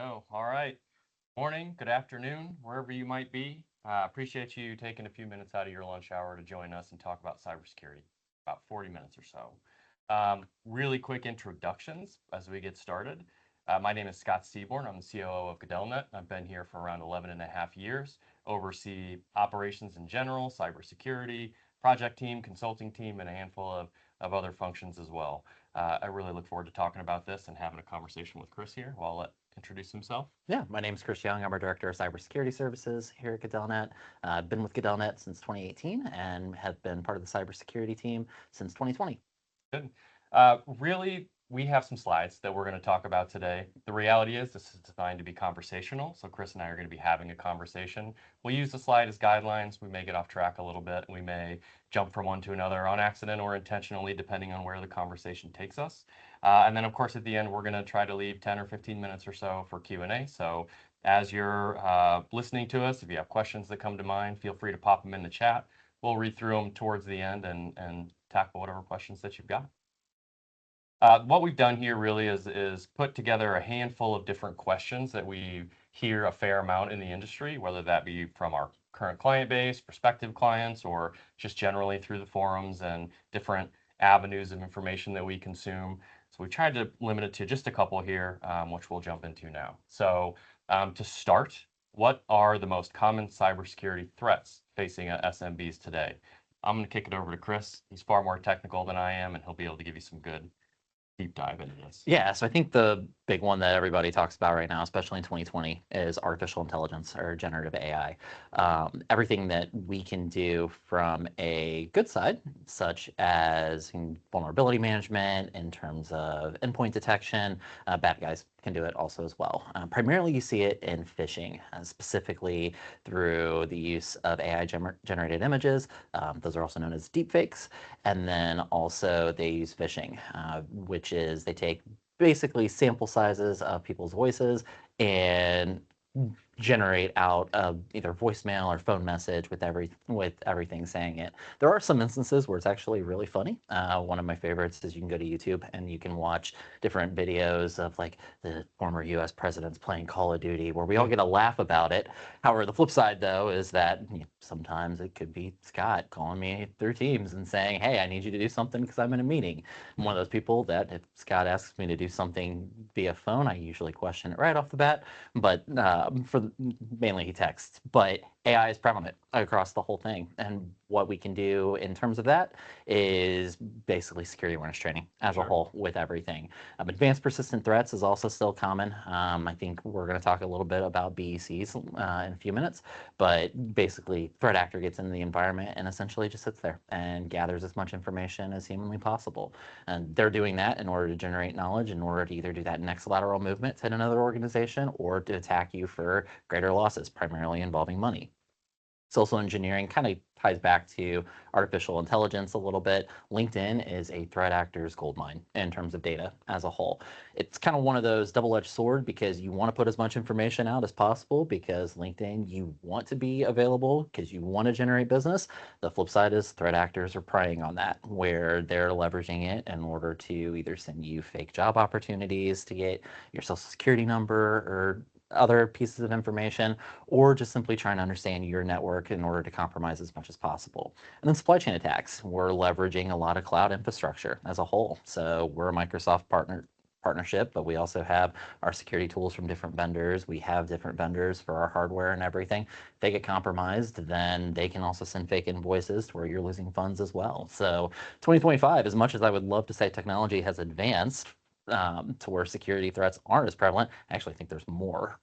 go. All right. Morning, good afternoon, wherever you might be. Appreciate you taking a few minutes out of your lunch hour to join us and talk about cybersecurity, about 40 minutes or so. Really quick introductions as we get started. My name is Scott Seaborn. I'm the COO of GadellNet. I've been here for around 11 and a half years, oversee operations in general, cybersecurity, project team, consulting team, and a handful of other functions as well. I really look forward to talking about this and having a conversation with Chris here while I'll introduce himself. Yeah, my name is Chris Young. I'm our Director of Cybersecurity Services here at GadellNet. I've been with GadellNet since 2018 and have been part of the cybersecurity team since 2020. Good. Really, we have some slides that we're going to talk about today. The reality is this is designed to be conversational, so Chris and I are going to be having a conversation. We'll use the slide as guidelines. We may get off track a little bit. We may jump from one to another on accident or intentionally, depending on where the conversation takes us. And then, of course, at the end, we're going to try to leave 10 or 15 minutes or so for Q&A. So as you're listening to us, if you have questions that come to mind, feel free to pop them in the chat. We'll read through them towards the end and tackle whatever questions that you've got. What we've done here really is put together a handful of different questions that we hear a fair amount in the industry, whether that be from our current client base, prospective clients, or just generally through the forums and different avenues of information that we consume. So we tried to limit it to just a couple here, which we'll jump into now. So to start, what are the most common cybersecurity threats facing SMBs today? I'm going to kick it over to Chris. He's far more technical than I am, and he'll be able to give you some good deep dive into this. Yeah, so I think the big one that everybody talks about right now, especially in 2020, is artificial intelligence or generative AI. Everything that we can do from a good side, such as vulnerability management in terms of endpoint detection, bad guys can do it also as well. Primarily you see it in phishing, specifically through the use of AI generated images. Those are also known as deepfakes. And then also they use phishing, which is they take basically sample sizes of people's voices and generate out either voicemail or phone message with everything saying it. There are some instances where it's actually really funny. One of my favorites is you can go to YouTube and you can watch different videos of like the former US presidents playing Call of Duty where we all get a laugh about it. However, the flip side though is that sometimes it could be Scott calling me through Teams and saying, hey, I need you to do something because I'm in a meeting. I'm one of those people that if Scott asks me to do something via phone, I usually question it right off the bat. But mainly he texts, but AI is prevalent across the whole thing. And what we can do in terms of that is basically security awareness training as a whole with everything. Advanced persistent threats is also still common. I think we're going to talk a little bit about BECs in a few minutes, but basically threat actor gets into the environment and essentially just sits there and gathers as much information as humanly possible. And they're doing that in order to generate knowledge, in order to either do that next lateral movement to hit another organization or to attack you for greater losses, primarily involving money. Social engineering kind of ties back to artificial intelligence a little bit. LinkedIn is a threat actor's goldmine in terms of data as a whole. It's kind of one of those double-edged sword because you want to put as much information out as possible because LinkedIn, you want to be available because you want to generate business. The flip side is threat actors are preying on that, where they're leveraging it in order to either send you fake job opportunities to get your social security number or other pieces of information, or just simply trying to understand your network in order to compromise as much as possible. And then supply chain attacks. We're leveraging a lot of cloud infrastructure as a whole. So we're a Microsoft partnership, but we also have our security tools from different vendors. We have different vendors for our hardware and everything. If they get compromised, then they can also send fake invoices to where you're losing funds as well. So 2025, as much as I would love to say technology has advanced, to where security threats aren't as prevalent. I actually think there's more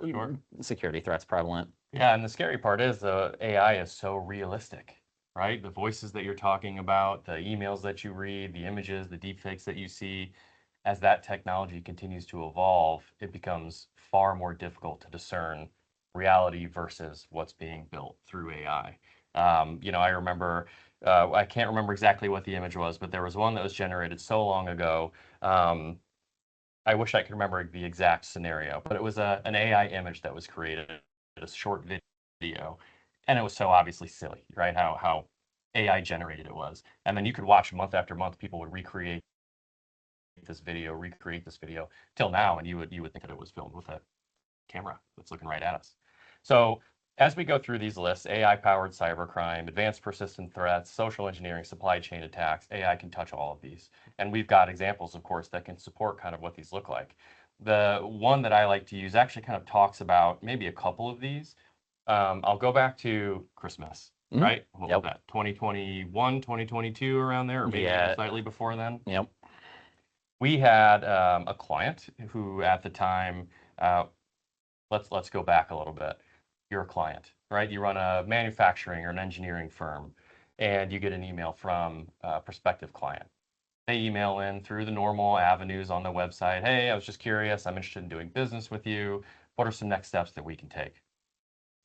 security threats prevalent. Yeah, and the scary part is the AI is so realistic, right? The voices that you're talking about, the emails that you read, the images, the deepfakes that you see, as that technology continues to evolve, it becomes far more difficult to discern reality versus what's being built through AI. I remember, I can't remember exactly what the image was, but there was one that was generated so long ago. I wish I could remember the exact scenario, but it was an AI image that was created, a short video, and it was so obviously silly, right? How AI generated it was. And then you could watch month after month, people would recreate this video till now, and you would think that it was filmed with camera that's looking right at us. So as we go through these lists, AI-powered cybercrime, advanced persistent threats, social engineering, supply chain attacks, AI can touch all of these. And we've got examples, of course, that can support kind of what these look like. The one that I like to use actually kind of talks about maybe a couple of these. I'll go back to Christmas, right? What was that? 2021, 2022, around there, or maybe even slightly before then. Yep. We had a client who, at the time, let's go back a little bit. You're a client, right? You run a manufacturing or an engineering firm, and you get an email from a prospective client. They email in through the normal avenues on the website. Hey, I was just curious. I'm interested in doing business with you. What are some next steps that we can take?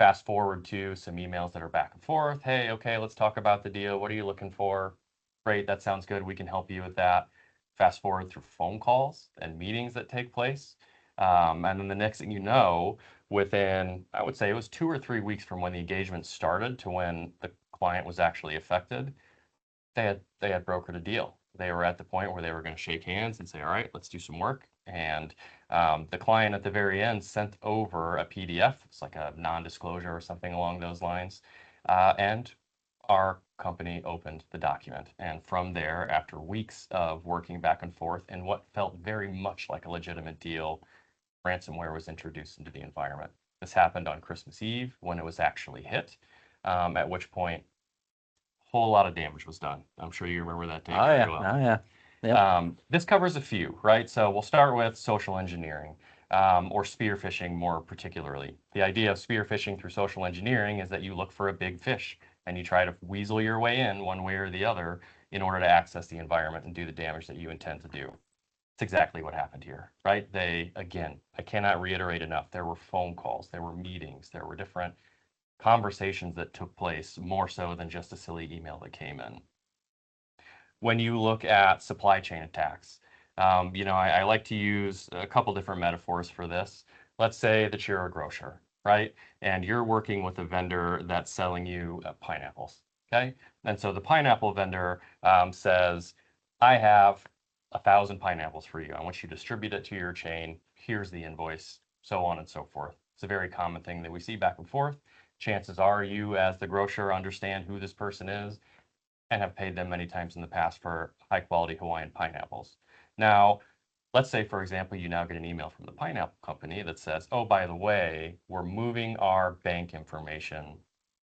Fast forward to some emails that are back and forth. Hey, okay, let's talk about the deal. What are you looking for? Great, that sounds good. We can help you with that. Fast forward through phone calls and meetings that take place. And then the next thing you know, within, I would say it was 2 or 3 weeks from when the engagement started to when the client was actually affected, they had brokered a deal. They were at the point where they were going to shake hands and say, all right, let's do some work. And the client at the very end sent over a PDF. It's like a non-disclosure or something along those lines. And our company opened the document. And from there, after weeks of working back and forth in what felt very much like a legitimate deal, ransomware was introduced into the environment. This happened on Christmas Eve when it was actually hit, at which point whole lot of damage was done. I'm sure you remember that day very well. Oh yeah. Yep. This covers a few, right? So we'll start with social engineering, or spear phishing more particularly. The idea of spear phishing through social engineering is that you look for a big fish and you try to weasel your way in one way or the other in order to access the environment and do the damage that you intend to do. It's exactly what happened here, right? Again, I cannot reiterate enough. There were phone calls, there were meetings, there were different conversations that took place more so than just a silly email that came in. When you look at supply chain attacks, I like to use a couple different metaphors for this. Let's say that you're a grocer, right? And you're working with a vendor that's selling you pineapples, okay? And so the pineapple vendor says, I have 1,000 pineapples for you. I want you to distribute it to your chain. Here's the invoice, so on and so forth. It's a very common thing that we see back and forth. Chances are you, as the grocer, understand who this person is and have paid them many times in the past for high quality Hawaiian pineapples. Now, let's say, for example, you now get an email from the pineapple company that says, oh, by the way, we're moving our bank information.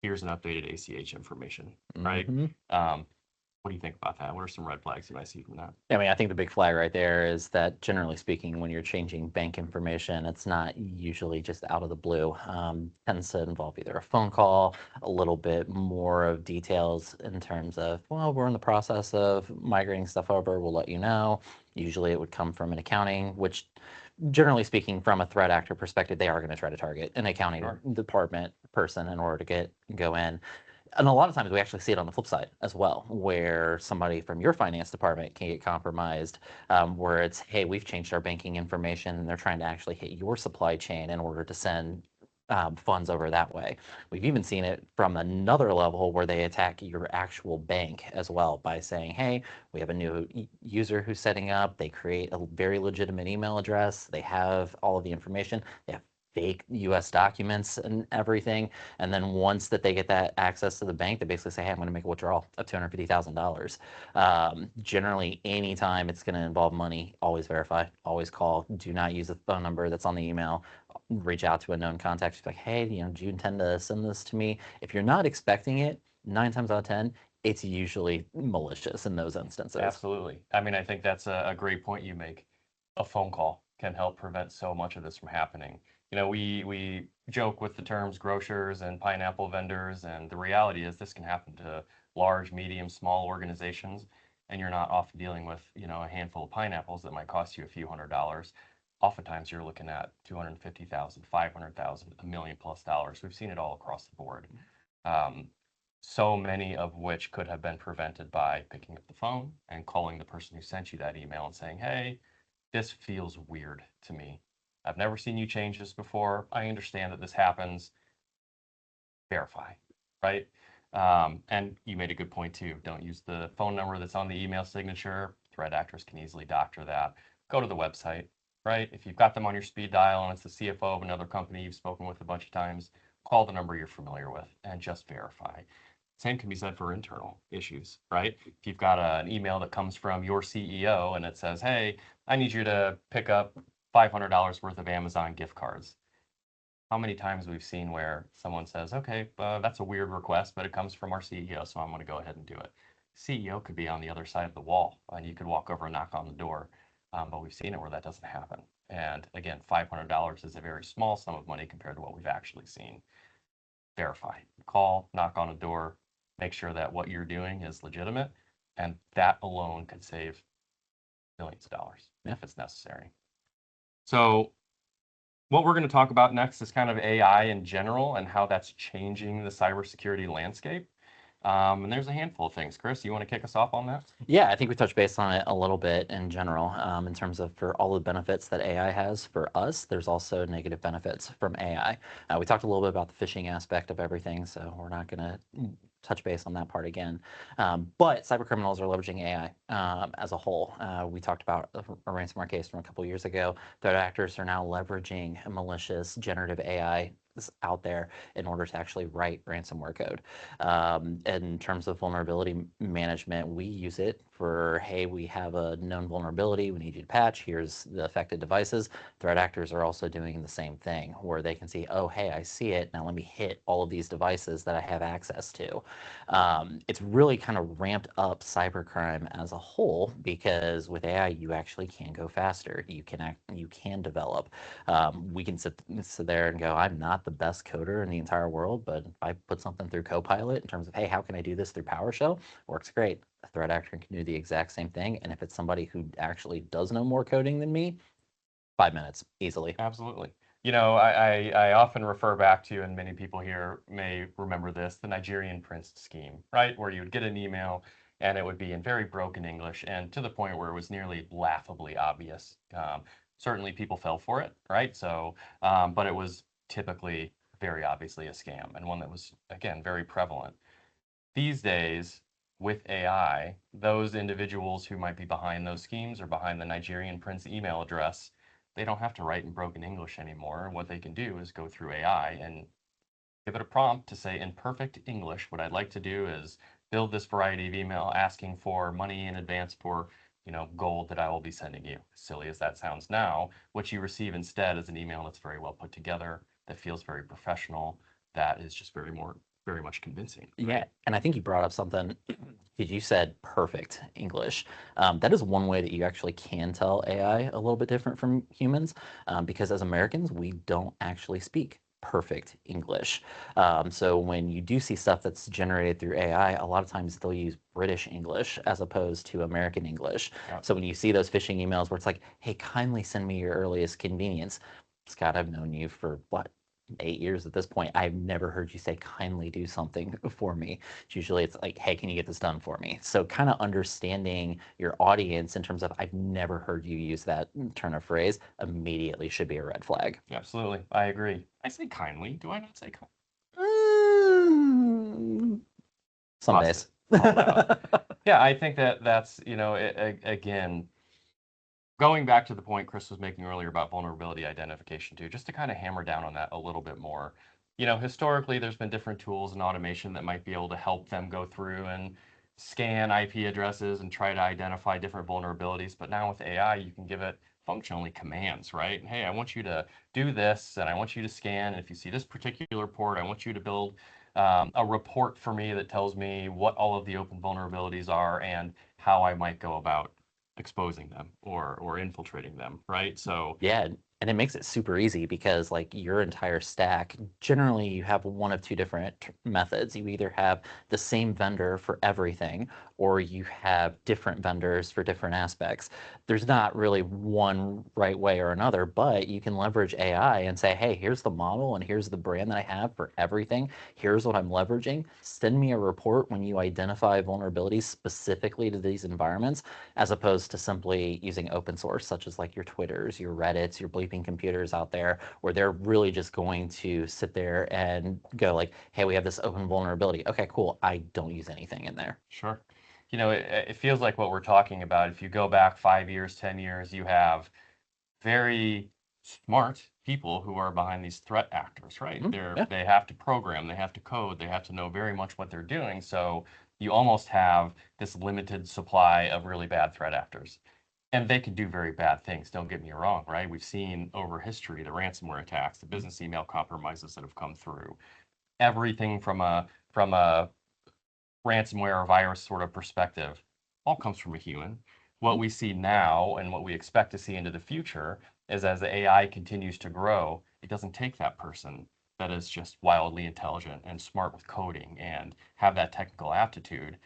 Here's an updated ACH information, right? What do you think about that? What are some red flags you might see from that? I mean, I think the big flag right there is that generally speaking, when you're changing bank information, it's not usually just out of the blue. Tends to involve either a phone call, a little bit more of details in terms of, well, we're in the process of migrating stuff over, we'll let you know. Usually it would come from an accounting, which generally speaking, from a threat actor perspective, they are going to try to target an accounting department person in order to go in. And a lot of times we actually see it on the flip side as well, where somebody from your finance department can get compromised, where it's, hey, we've changed our banking information, and they're trying to actually hit your supply chain in order to send funds over that way. We've even seen it from another level where they attack your actual bank as well by saying, hey, we have a new user who's setting up. They create a very legitimate email address. They have all of the information. They have fake US documents and everything. And then once that they get that access to the bank, they basically say, hey, I'm going to make a withdrawal of $250,000. Generally, anytime it's going to involve money, always verify, always call. Do not use the phone number that's on the email. Reach out to a known contact. Just like, hey, do you intend to send this to me? If you're not expecting it, 9 times out of 10, it's usually malicious in those instances. Absolutely. I mean, I think that's a great point you make. A phone call can help prevent so much of this from happening. We joke with the terms grocers and pineapple vendors, and the reality is this can happen to large, medium, small organizations, and you're not often dealing with, a handful of pineapples that might cost you a few $100s. Oftentimes you're looking at 250,000, 500,000, $1 million+ dollars. We've seen it all across the board. So many of which could have been prevented by picking up the phone and calling the person who sent you that email and saying, hey, this feels weird to me. I've never seen you change this before. I understand that this happens. Verify, right? And you made a good point too. Don't use the phone number that's on the email signature. Threat actors can easily doctor that. Go to the website. right? If you've got them on your speed dial and it's the CFO of another company you've spoken with a bunch of times, call the number you're familiar with and just verify. Same can be said for internal issues, right? If you've got an email that comes from your CEO and it says, hey, I need you to pick up $500 worth of Amazon gift cards. How many times we've seen where someone says, okay, that's a weird request, but it comes from our CEO, so I'm going to go ahead and do it. CEO could be on the other side of the wall, and you could walk over and knock on the door. But we've seen it where that doesn't happen. And again, $500 is a very small sum of money compared to what we've actually seen. Verify, call, knock on a door, make sure that what you're doing is legitimate, and that alone could save millions of dollars if it's necessary. So what we're going to talk about next is kind of AI in general and how that's changing the cybersecurity landscape. And there's a handful of things. Chris, you want to kick us off on that? Yeah, I think we touched base on it a little bit in general, in terms of for all the benefits that AI has for us, there's also negative benefits from AI. We talked a little bit about the phishing aspect of everything, so we're not going to touch base on that part again. But cyber criminals are leveraging AI as a whole. We talked about a ransomware case from a couple of years ago. Threat actors are now leveraging malicious generative AI out there in order to actually write ransomware code. In terms of vulnerability management, we use it for, hey, we have a known vulnerability, we need you to patch, here's the affected devices. Threat actors are also doing the same thing, where they can see, oh, hey, I see it, now let me hit all of these devices that I have access to. It's really kind of ramped up cybercrime as a whole, because with AI, you actually can go faster. You can develop. We can sit there and go, I'm not the best coder in the entire world, but if I put something through Copilot in terms of, hey, how can I do this through PowerShell? Works great. A threat actor can do the exact same thing. And if it's somebody who actually does know more coding than me, 5 minutes easily. Absolutely. You know, I often refer back to, and many people here may remember this, the Nigerian prince scheme, right? Where you would get an email and it would be in very broken English and to the point where it was nearly laughably obvious. Certainly people fell for it, right? So, but it was typically very obviously a scam and one that was, again, very prevalent. These days, with AI, those individuals who might be behind those schemes or behind the Nigerian prince email address, they don't have to write in broken English anymore. What they can do is go through AI and give it a prompt to say in perfect English, what I'd like to do is build this variety of email asking for money in advance for, gold that I will be sending you. As silly as that sounds now, what you receive instead is an email that's very well put together, that feels very professional, that is just very much convincing. Yeah, Right? and I think you brought up something. You said perfect English. That is one way that you actually can tell AI a little bit different from humans, because as Americans, we don't actually speak perfect English. So when you do see stuff that's generated through AI, a lot of times they'll use British English as opposed to American English. Yep. So when you see those phishing emails where it's like, hey, kindly send me your earliest convenience. Scott, I've known you for what, 8 years at this point. I've never heard you say kindly do something for me. Usually it's like, hey, can you get this done for me? So kind of understanding your audience in terms of, I've never heard you use that turn of phrase, immediately should be a red flag. Absolutely. I agree. I say kindly. Do I not say kindly? Some Busted. days. Called out. Yeah, I think that's, again, going back to the point Chris was making earlier about vulnerability identification too, just to kind of hammer down on that a little bit more. Historically, there's been different tools and automation that might be able to help them go through and scan IP addresses and try to identify different vulnerabilities. But now with AI, you can give it functionally commands, right? Hey, I want you to do this, and I want you to scan. And if you see this particular port, I want you to build a report for me that tells me what all of the open vulnerabilities are and how I might go about exposing them or infiltrating them, right? So Yeah, and it makes it super easy because like your entire stack, generally you have one of two different methods. You either have the same vendor for everything, or you have different vendors for different aspects. There's not really one right way or another, but you can leverage AI and say, hey, here's the model and here's the brand that I have for everything. Here's what I'm leveraging. Send me a report when you identify vulnerabilities specifically to these environments, as opposed to simply using open source, such as like your Twitters, your Reddits, your bleeping computers out there, where they're really just going to sit there and go like, hey, we have this open vulnerability. Okay, cool. I don't use anything in there. sure. It feels like what we're talking about. If you go back 5 years, 10 years, you have very smart people who are behind these threat actors, right? Yeah. They have to program, they have to code, they have to know very much what they're doing. So you almost have this limited supply of really bad threat actors. And they can do very bad things, don't get me wrong, right? We've seen over history the ransomware attacks, the business email compromises that have come through. Everything from a ransomware or virus sort of perspective all comes from a human. What we see now and what we expect to see into the future is as the AI continues to grow, it doesn't take that person that is just wildly intelligent and smart with coding and have that technical aptitude.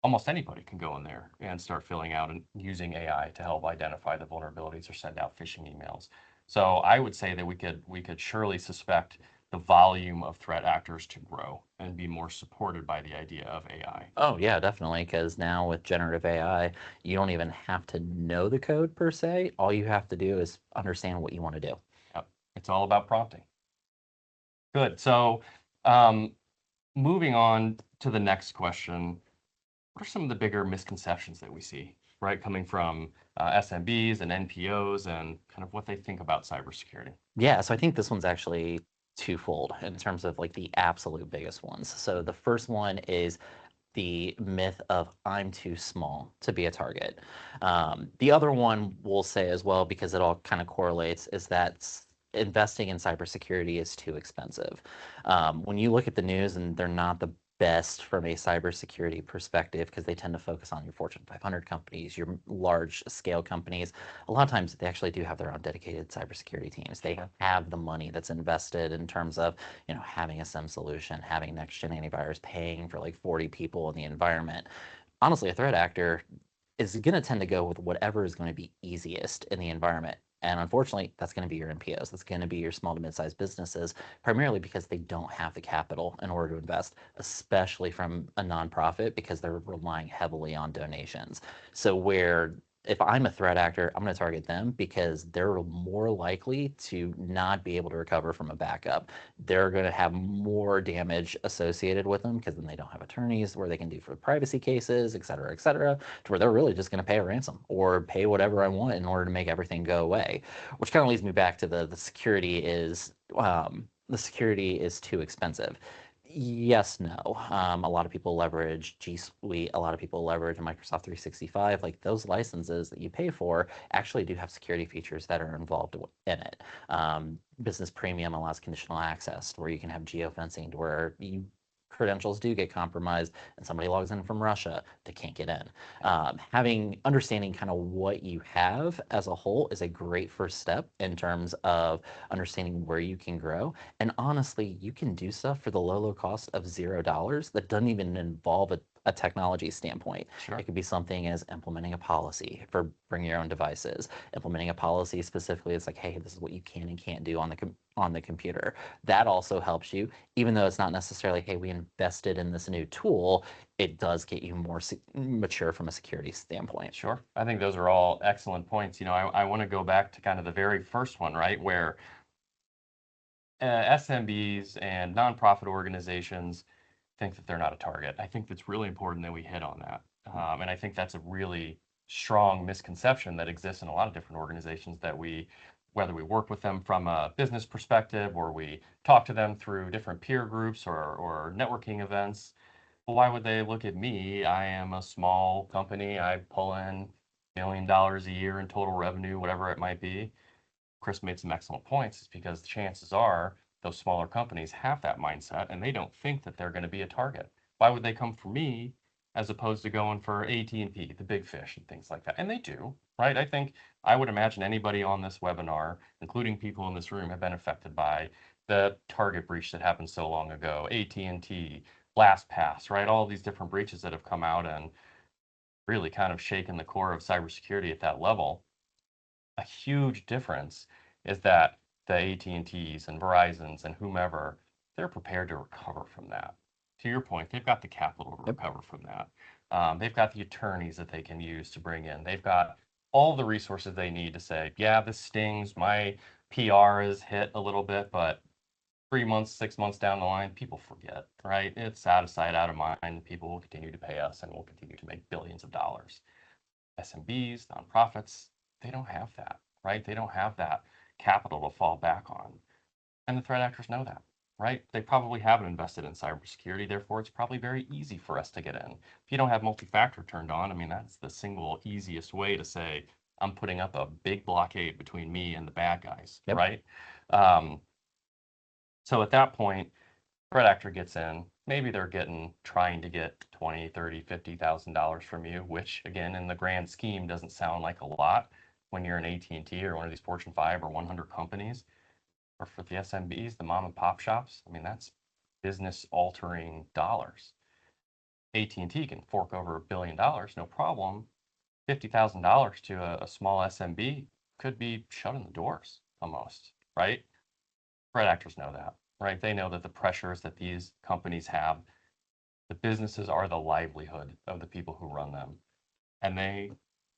Almost anybody can go in there and start filling out and using AI to help identify the vulnerabilities or send out phishing emails. So I would say that we could surely suspect the volume of threat actors to grow and be more supported by the idea of AI. Oh, yeah, definitely. Because now with generative AI, you don't even have to know the code per se. All you have to do is understand what you want to do. Yep. It's all about prompting. Good. So um, moving on to the next question, what are some of the bigger misconceptions that we see, right, coming from SMBs and NPOs and kind of what they think about cybersecurity? Yeah, so I think this one's actually twofold in terms of like the absolute biggest ones. So the first one is the myth of I'm too small to be a target. The other one we'll say as well, because it all kind of correlates, is that investing in cybersecurity is too expensive. When you look at the news, and they're not the best from a cybersecurity perspective because they tend to focus on your Fortune 500 companies, your large scale companies. A lot of times they actually do have their own dedicated cybersecurity teams. They have the money that's invested in terms of, having a SIM solution, having next gen antivirus, paying for like 40 people in the environment. Honestly, a threat actor is going to tend to go with whatever is going to be easiest in the environment. And unfortunately, that's going to be your NPOs. That's going to be your small to mid-sized businesses, primarily because they don't have the capital in order to invest, especially from a nonprofit, because they're relying heavily on donations. So where if I'm a threat actor, I'm going to target them because they're more likely to not be able to recover from a backup. They're going to have more damage associated with them because then they don't have attorneys where they can do for privacy cases, et cetera, to where they're really just going to pay a ransom or pay whatever I want in order to make everything go away. Which kind of leads me back to the security is too expensive. Yes, no. A lot of people leverage G Suite. A lot of people leverage Microsoft 365. Like those licenses that you pay for actually do have security features that are involved in it. Business Premium allows conditional access where you can have geofencing to where credentials do get compromised and somebody logs in from Russia, they can't get in. Understanding kind of what you have as a whole is a great first step in terms of understanding where you can grow. And honestly, you can do stuff for the low cost of $0 that doesn't even involve a technology standpoint. Sure. It could be something as implementing a policy for bring your own devices, implementing a policy specifically. It's like, hey, this is what you can and can't do on the computer. That also helps you, even though it's not necessarily, hey, we invested in this new tool. It does get you more mature from a security standpoint. Sure. I think those are all excellent points. I want to go back to kind of the very first one, right, where SMBs and nonprofit organizations think that they're not a target. I think that's really important that we hit on that. And I think that's a really strong misconception that exists in a lot of different organizations that whether we work with them from a business perspective or we talk to them through different peer groups or networking events. Well, why would they look at me? I am a small company. I pull in $1 million a year in total revenue, whatever it might be. Chris made some excellent points. Is because the chances are those smaller companies have that mindset and they don't think that they're going to be a target. Why would they come for me as opposed to going for AT&T, the big fish, and things like that? And they do, right? I would imagine anybody on this webinar, including people in this room, have been affected by the Target breach that happened so long ago, AT&T, LastPass, right? All these different breaches that have come out and really kind of shaken the core of cybersecurity at that level. A huge difference is that the AT&Ts and Verizons and whomever, they're prepared to recover from that. To your point, they've got the capital to recover from that. They've got the attorneys that they can use to bring in. They've got all the resources they need to say, yeah, this stings. My PR is hit a little bit, but 3 months, 6 months down the line, people forget, right? It's out of sight, out of mind. People will continue to pay us and we'll continue to make billions of dollars. SMBs, nonprofits, they don't have that. right? They don't have that capital to fall back on. And the threat actors know that, right? They probably haven't invested in cybersecurity, therefore it's probably very easy for us to get in. If you don't have multi-factor turned on, I mean, that's the single easiest way to say, I'm putting up a big blockade between me and the bad guys, Yep. right? Um, so at that point, threat actor gets in, maybe they're trying to get 20, 30, $50,000 from you, which again, in the grand scheme doesn't sound like a lot when you're an AT&T or one of these Fortune 5 or 100 companies. Or for the SMBs, the mom and pop shops, I mean, that's business altering dollars. AT&T can fork over $1 billion, no problem. $50,000 to a small SMB could be shutting the doors almost, right? Threat actors know that, right? They know that the pressures that these companies have, the businesses are the livelihood of the people who run them. And they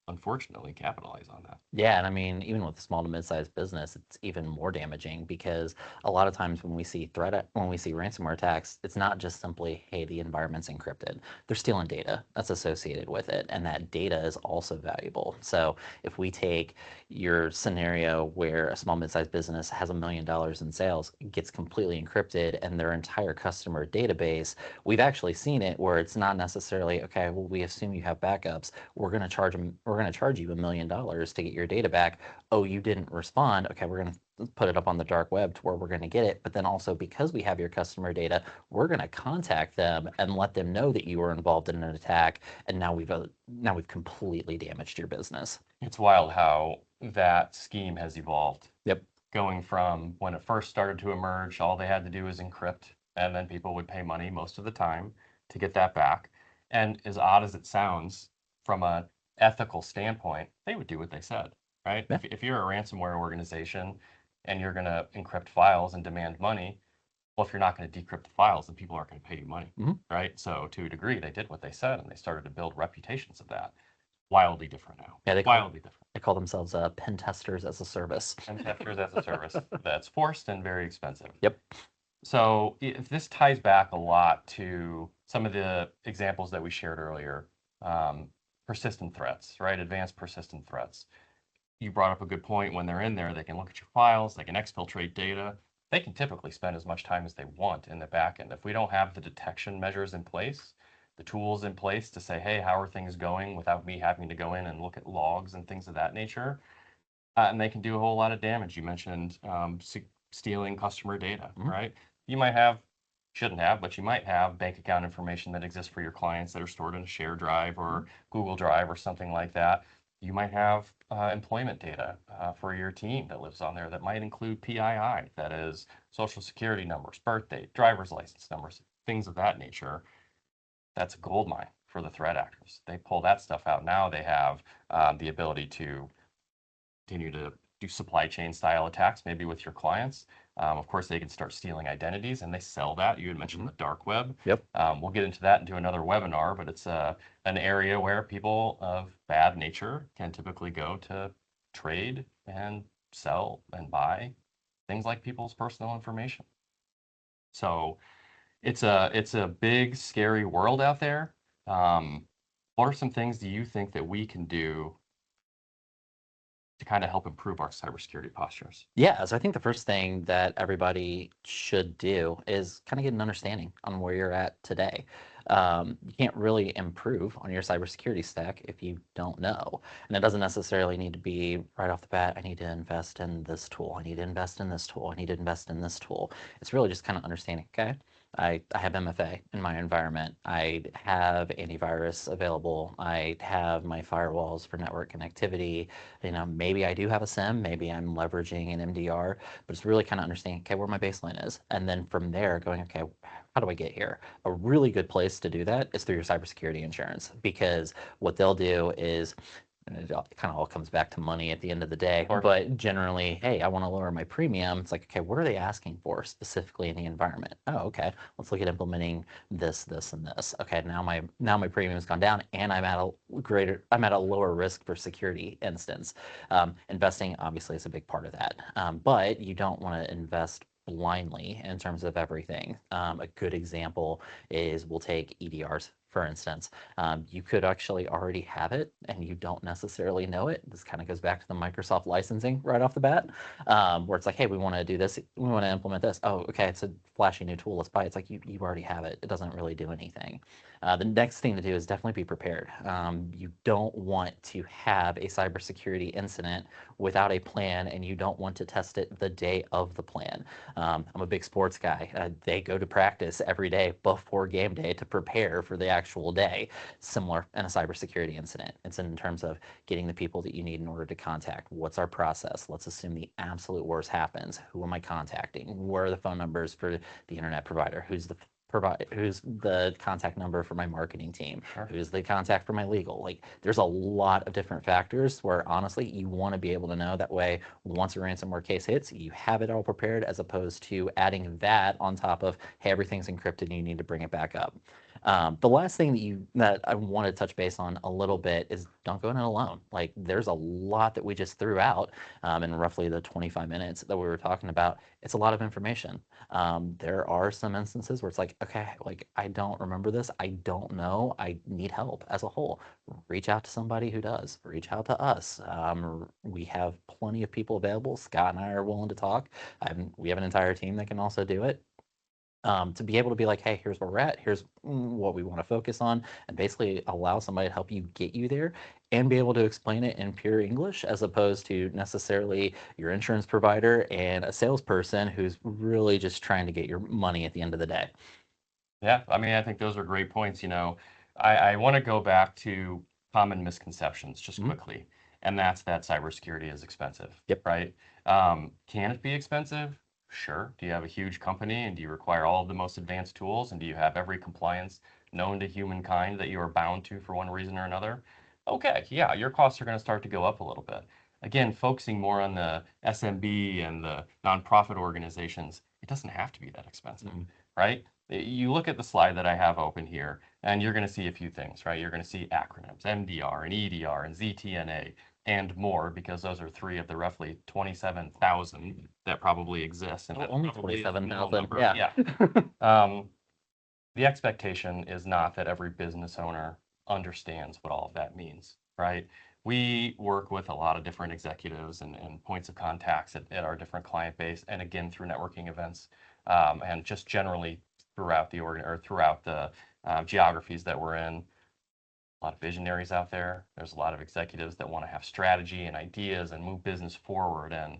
unfortunately capitalize on that. Yeah, and I mean, even with a small to mid-sized business, it's even more damaging because a lot of times when we see ransomware attacks, it's not just simply, hey, the environment's encrypted. They're stealing data that's associated with it, and that data is also valuable. So if we take your scenario where a small mid-sized business has $1 million in sales, gets completely encrypted, and their entire customer database, we've actually seen it where it's not necessarily, okay, well, we assume you have backups. We're going to charge you $1 million to get your data back. Oh, you didn't respond. Okay, we're going to put it up on the dark web to where we're going to get it. But then also because we have your customer data, we're going to contact them and let them know that you were involved in an attack. And now we've completely damaged your business. It's wild how that scheme has evolved. Yep. Going from when it first started to emerge, all they had to do was encrypt, and then people would pay money most of the time to get that back. And as odd as it sounds, from an ethical standpoint, they would do what they said, right? Yeah. If you're a ransomware organization and you're going to encrypt files and demand money, well, if you're not going to decrypt the files, then people aren't going to pay you money, right? So to a degree, they did what they said, and they started to build reputations of that. Wildly different now. Yeah, wildly different. They call themselves pen testers as a service. Pen testers as a service that's forced and very expensive. Yep. So if this ties back a lot to some of the examples that we shared earlier, persistent threats, right? Advanced persistent threats. You brought up a good point. When they're in there, they can look at your files, they can exfiltrate data. They can typically spend as much time as they want in the back end. If we don't have the detection measures in place, the tools in place to say, hey, how are things going without me having to go in and look at logs and things of that nature, and they can do a whole lot of damage. You mentioned stealing customer data, right? You might have, shouldn't have, but you might have bank account information that exists for your clients that are stored in a shared drive or Google Drive or something like that. You might have employment data for your team that lives on there that might include PII, that is social security numbers, birth date, driver's license numbers, things of that nature. That's a gold mine for the threat actors. They pull that stuff out. Now they have the ability to continue to do supply chain style attacks, maybe with your clients. Of course, they can start stealing identities, and they sell that. You had mentioned the dark web. Yep. We'll get into that and do another webinar, but it's an area where people of bad nature can typically go to trade and sell and buy things like people's personal information. So it's a big, scary world out there. What are some things do you think that we can do to kind of help improve our cybersecurity postures? Yeah, so I think the first thing that everybody should do is kind of get an understanding on where you're at today. You can't really improve on your cybersecurity stack if you don't know. And it doesn't necessarily need to be right off the bat, I need to invest in this tool, I need to invest in this tool, I need to invest in this tool. It's really just kind of understanding, okay, I have MFA in my environment. I have antivirus available. I have my firewalls for network connectivity. You know, maybe I do have a SIM, maybe I'm leveraging an MDR, but it's really kind of understanding, okay, where my baseline is. And then from there going, okay, how do I get here? A really good place to do that is through your cybersecurity insurance, because what they'll do is, and it kind of all comes back to money at the end of the day, but generally, hey, I want to lower my premium. It's like, okay, what are they asking for specifically in the environment? Oh, okay, let's look at implementing this, this, and this. Okay, now my premium has gone down, and I'm at a lower risk for security instance. Investing obviously is a big part of that, but you don't want to invest blindly in terms of everything. A good example is we'll take EDRs for instance. You could actually already have it and you don't necessarily know it. This kind of goes back to the Microsoft licensing right off the bat, where it's like, hey, we want to do this, we want to implement this. Oh, okay, it's a flashy new tool, let's buy it. It's like you already have it. It doesn't really do anything. The next thing to do is definitely be prepared. You don't want to have a cybersecurity incident without a plan, and you don't want to test it the day of the plan. I'm a big sports guy. They go to practice every day before game day to prepare for the actual day. Similar in a cybersecurity incident. It's in terms of getting the people that you need in order to contact. What's our process? Let's assume the absolute worst happens. Who am I contacting? Where are the phone numbers for the internet provider? Who's the contact number for my marketing team? Sure. Who's the contact for my legal? Like, there's a lot of different factors where honestly you want to be able to know. That way, once a ransomware case hits, you have it all prepared, as opposed to adding that on top of, hey, everything's encrypted and you need to bring it back up. The last thing that I want to touch base on a little bit is don't go in it alone. Like, there's a lot that we just threw out in roughly the 25 minutes that we were talking about. It's a lot of information. There are some instances where it's like, okay, like, I don't remember this. I don't know. I need help as a whole. Reach out to somebody who does. Reach out to us. We have plenty of people available. Scott and I are willing to talk. We have an entire team that can also do it. To be able to be like, hey, here's where we're at, here's what we want to focus on, and basically allow somebody to help you get you there and be able to explain it in pure English, as opposed to necessarily your insurance provider and a salesperson who's really just trying to get your money at the end of the day. Yeah, I mean, I think those are great points. I want to go back to common misconceptions just quickly, and that's that cybersecurity is expensive. Yep. Right? Can it be expensive? Sure. Do you have a huge company and do you require all of the most advanced tools and do you have every compliance known to humankind that you are bound to for one reason or another? Okay, yeah, your costs are going to start to go up a little bit. Again, focusing more on the SMB and the nonprofit organizations, it doesn't have to be that expensive, right? You look at the slide that I have open here, and you're going to see a few things, right? You're going to see acronyms, MDR and EDR and ZTNA and more, because those are three of the roughly 27,000 that probably exist. And only 27,000. Yeah. The expectation is not that every business owner understands what all of that means, right? We work with a lot of different executives and points of contacts at our different client base, and again through networking events, and just generally throughout the geographies that we're in. A lot of visionaries out there. There's a lot of executives that want to have strategy and ideas and move business forward and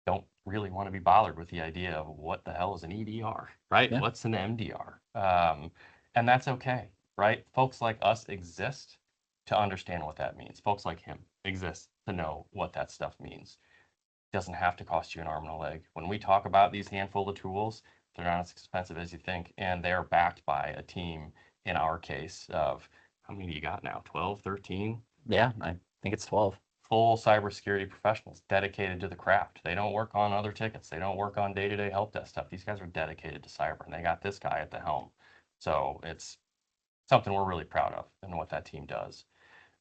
don't really want to be bothered with the idea of what the hell is an EDR, right? Yeah. What's an MDR? And that's okay, right? Folks like us exist to understand what that means. Folks like him exist to know what that stuff means. It doesn't have to cost you an arm and a leg. When we talk about these handful of tools, they're not as expensive as you think, and they're backed by a team, in our case, of how many do you got now? 12, 13? Yeah, I think it's 12. Full cybersecurity professionals dedicated to the craft. They don't work on other tickets. They don't work on day-to-day help desk stuff. These guys are dedicated to cyber, and they got this guy at the helm. So it's something we're really proud of and what that team does.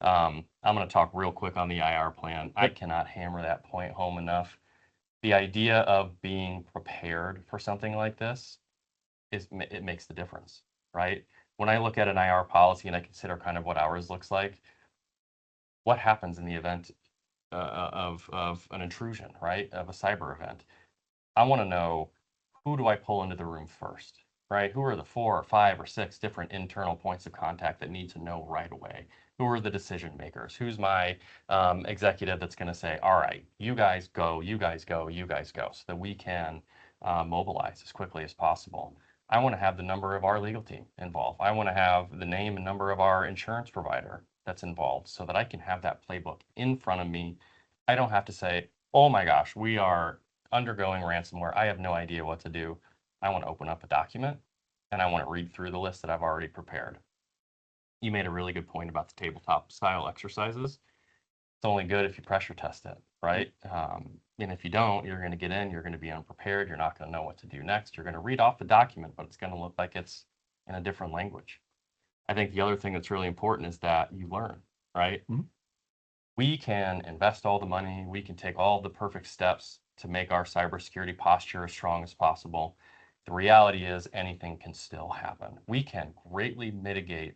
I'm going to talk real quick on the IR plan. I cannot hammer that point home enough. The idea of being prepared for something like this it makes the difference, right? When I look at an IR policy and I consider kind of what ours looks like, what happens in the event of an intrusion, right? Of a cyber event. I want to know, who do I pull into the room first, right? Who are the 4 or 5 or 6 different internal points of contact that need to know right away? Who are the decision makers? Who's my executive that's going to say, all right, you guys go, you guys go, you guys go, so that we can mobilize as quickly as possible. I want to have the number of our legal team involved. I want to have the name and number of our insurance provider that's involved so that I can have that playbook in front of me. I don't have to say, oh my gosh, we are undergoing ransomware. I have no idea what to do. I want to open up a document and I want to read through the list that I've already prepared. You made a really good point about the tabletop style exercises. It's only good if you pressure test it, right? And if you don't, you're going to get in, you're going to be unprepared, you're not going to know what to do next. You're going to read off the document, but it's going to look like it's in a different language. I think the other thing that's really important is that you learn, right? We can invest all the money, we can take all the perfect steps to make our cybersecurity posture as strong as possible. The reality is anything can still happen. We can greatly mitigate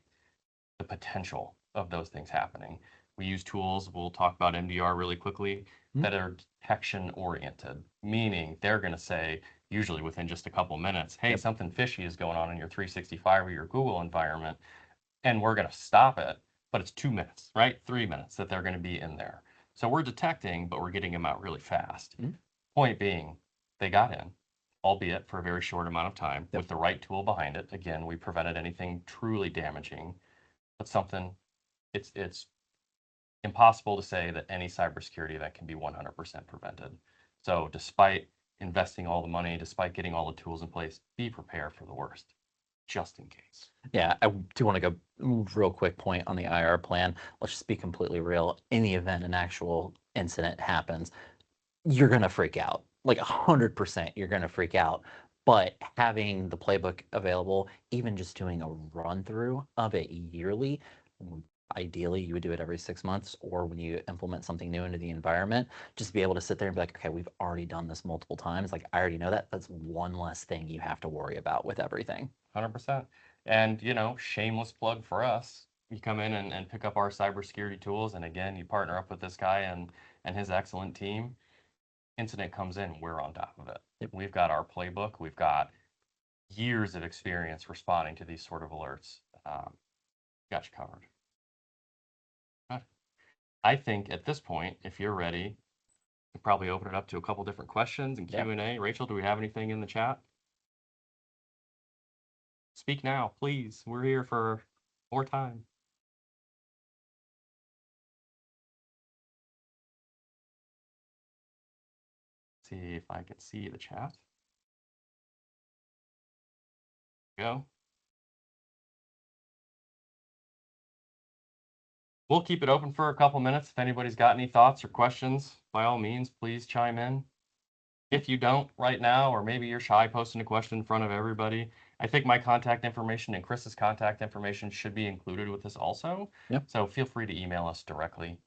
the potential of those things happening. We use tools, we'll talk about MDR really quickly, that are detection oriented, meaning they're going to say, usually within just a couple minutes, hey, something fishy is going on in your 365 or your Google environment, and we're going to stop it. But it's 2 minutes, right? 3 minutes that they're going to be in there. So we're detecting, but we're getting them out really fast. Point being, they got in, albeit for a very short amount of time, with the right tool behind it. Again, we prevented anything truly damaging, but something, it's impossible to say that any cybersecurity event can be 100% prevented. So despite investing all the money, despite getting all the tools in place, be prepared for the worst, just in case. Yeah, I do want to go real quick point on the IR plan. Let's just be completely real. In the event an actual incident happens, you're going to freak out. Like 100%, you're going to freak out. But having the playbook available, even just doing a run through of it yearly, ideally you would do it every 6 months, or when you implement something new into the environment, just be able to sit there and be like, okay, we've already done this multiple times. Like, I already know that. That's one less thing you have to worry about with everything. 100%. And, shameless plug for us. You come in and pick up our cybersecurity tools, and again, you partner up with this guy and his excellent team. Incident comes in, we're on top of it. We've got our playbook. We've got years of experience responding to these sort of alerts. Got you covered. Good. I think at this point, if you're ready, we'll probably open it up to a couple different questions and Q&A. Rachel, do we have anything in the chat? Speak now, please. We're here for more time. See if I can see the chat. Go. We'll keep it open for a couple minutes. If anybody's got any thoughts or questions, by all means, please chime in. If you don't right now, or maybe you're shy posting a question in front of everybody, I think my contact information and Chris's contact information should be included with this also. Yep. So feel free to email us directly.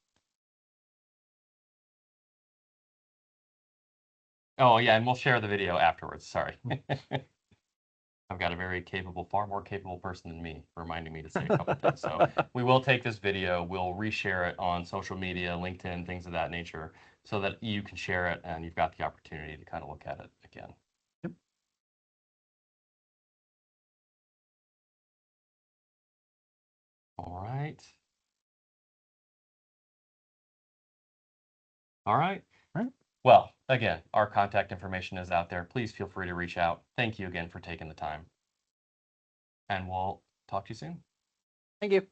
Oh, yeah, and we'll share the video afterwards. Sorry. I've got a very capable, far more capable person than me reminding me to say a couple things. So we will take this video, we'll reshare it on social media, LinkedIn, things of that nature, so that you can share it and you've got the opportunity to kind of look at it again. Yep. All right. All right. Well, again, our contact information is out there. Please feel free to reach out. Thank you again for taking the time. And we'll talk to you soon. Thank you.